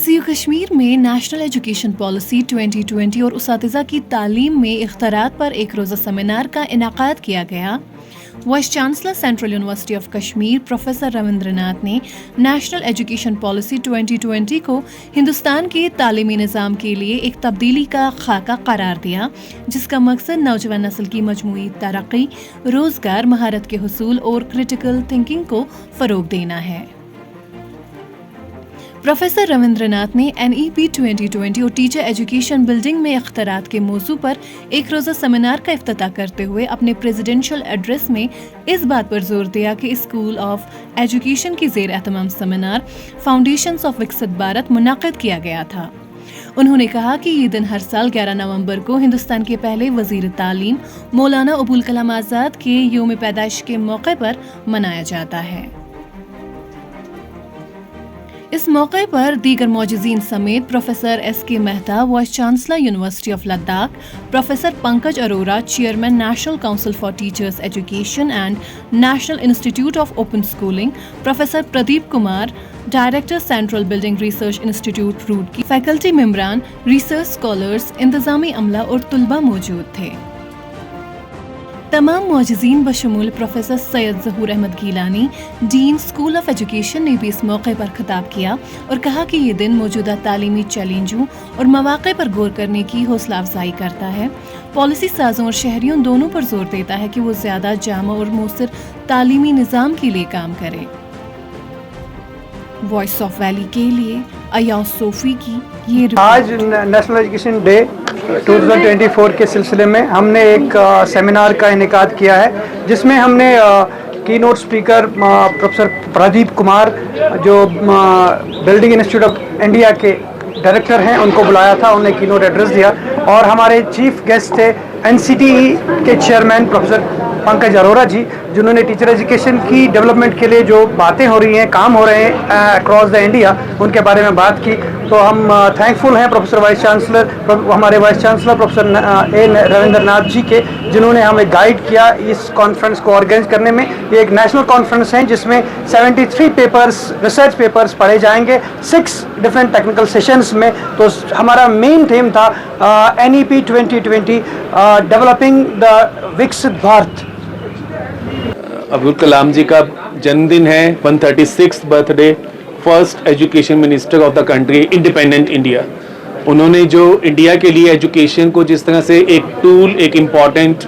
सी कश्मीर में national education policy 2020 और उसातिज़ा की तालीम में इख्तियारात पर एक रोज़ा सेमिनार का इनेकाद किया गया। Vice chancellor central university of Kashmir professor Rabindranath ने नेशनल एजुकेशन पॉलिसी 2020 को हिंदुस्तान के तालीमी निज़ाम के लिए एक तब्दीली का खाका करार दिया, जिसका मकसद नौजवान नस्ल की मजमूई तरक्की, रोज़गार, महारत के हुसूल और क्रिटिकल थिंकिंग को फ़रोग़ देना है। प्रोफेसर रविंद्रनाथ ने NEP 2020 और टीचर एजुकेशन बिल्डिंग में इख्तियारात के मौजू पर एक रोज़ा सेमिनार का इफ्तिताह करते हुए अपने प्रेसिडेंशियल एड्रेस में इस बात पर जोर दिया कि स्कूल ऑफ एजुकेशन की ज़ेर एहतमाम सेमिनार फाउंडेशंस ऑफ विकसित भारत मुनक़िद किया गया था। उन्होंने कहा कि ये दिन हर साल 11 नवंबर को हिंदुस्तान के पहले वज़ीर तालीम मौलाना अबुल कलाम आज़ाद के यौम पैदाइश के मौके पर मनाया जाता है। इस मौके पर दीगर मौजूदीन समेत professor SK Mehta, vice chancellor university of Ladakh, professor Pankaj Arora, chairman national council for teachers education and national institute of open schooling, professor Pradeep Kumar, director central building research institute Roorkee, faculty मेंबरान, रिसर्च स्कॉलर्स, इंतजामी अमला और तुलबा मौजूद थे। तमाम मौजूदीन बशमूल professor Syed Zahoor Ahmad Geelani, dean school of education ने भी इस मौके पर खिताब किया और कहा कि ये दिन मौजूदा तालीमी चैलेंजों और मौक़े पर गौर करने की हौसला अफजाई करता है। पॉलिसी साजों और शहरियों दोनों पर जोर देता है कि वो ज़्यादा जामा और मौसर तालीमी निज़ाम के लिए काम करें। वॉइस ऑफ वैली के लिए अयाज सोफी की ये आज नेशनल एजुकेशन डे 2024 के सिलसिले में हमने एक सेमिनार का इनेकाद किया है, जिसमें हमने की note speaker professor Pradeep Kumar, जो बिल्डिंग इंस्टीट्यूट ऑफ इंडिया के डायरेक्टर हैं, उनको बुलाया था। उन्हें की नोट एड्रेस दिया और हमारे चीफ गेस्ट थे NCTE के चेयरमैन प्रोफेसर पंकज अरोरा जी, जिन्होंने टीचर एजुकेशन की डेवलपमेंट के लिए जो बातें हो रही हैं, काम हो रहे हैं अक्रॉस द इंडिया, उनके बारे में बात की। तो हम थैंकफुल हैं प्रोफेसर हमारे वाइस चांसलर प्रोफेसर रविंद्रनाथ जी के, जिन्होंने हमें गाइड किया इस कॉन्फ्रेंस को ऑर्गेनाइज करने में। ये एक नेशनल कॉन्फ्रेंस है जिसमें 73 पेपर्स, रिसर्च पेपर्स पढ़े जाएंगे 6 डिफरेंट टेक्निकल सेशंस में। तो हमारा मेन थीम था NEP 2020 डेवलपिंग द विकसित भारत। अब्दुल कलाम जी का जन्मदिन है, 136th birthday, first education minister of the country, independent India. उन्होंने जो इंडिया के लिए एजुकेशन को जिस तरह से एक टूल, एक इम्पॉर्टेंट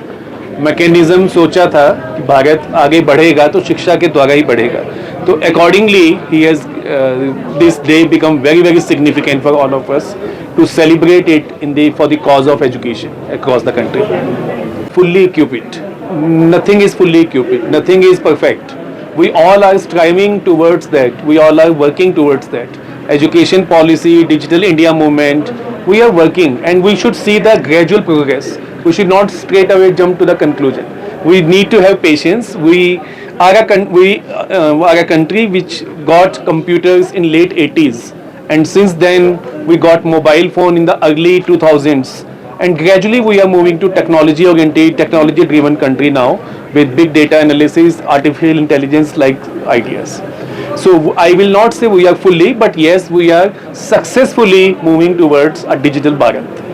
मैकेनिज्म सोचा था कि भारत आगे बढ़ेगा तो शिक्षा के द्वारा ही बढ़ेगा, तो अकॉर्डिंगली ही has this day become very very significant for all of us to celebrate it in the for the cause of education across the country. Fully equipped, nothing is fully equipped, nothing is perfect. We all are striving towards that, we all are working towards that. Education policy, digital India movement, we are working and we should see the gradual progress. We should not straight away jump to the conclusion. We need to have patience. We are a country which got computers in late 80s, and since then we got mobile phone in the early 2000s. And gradually we are moving to technology-oriented, technology-driven country now with big data analysis, artificial intelligence-like ideas. So I will not say we are fully, but yes, we are successfully moving towards a digital Bharat.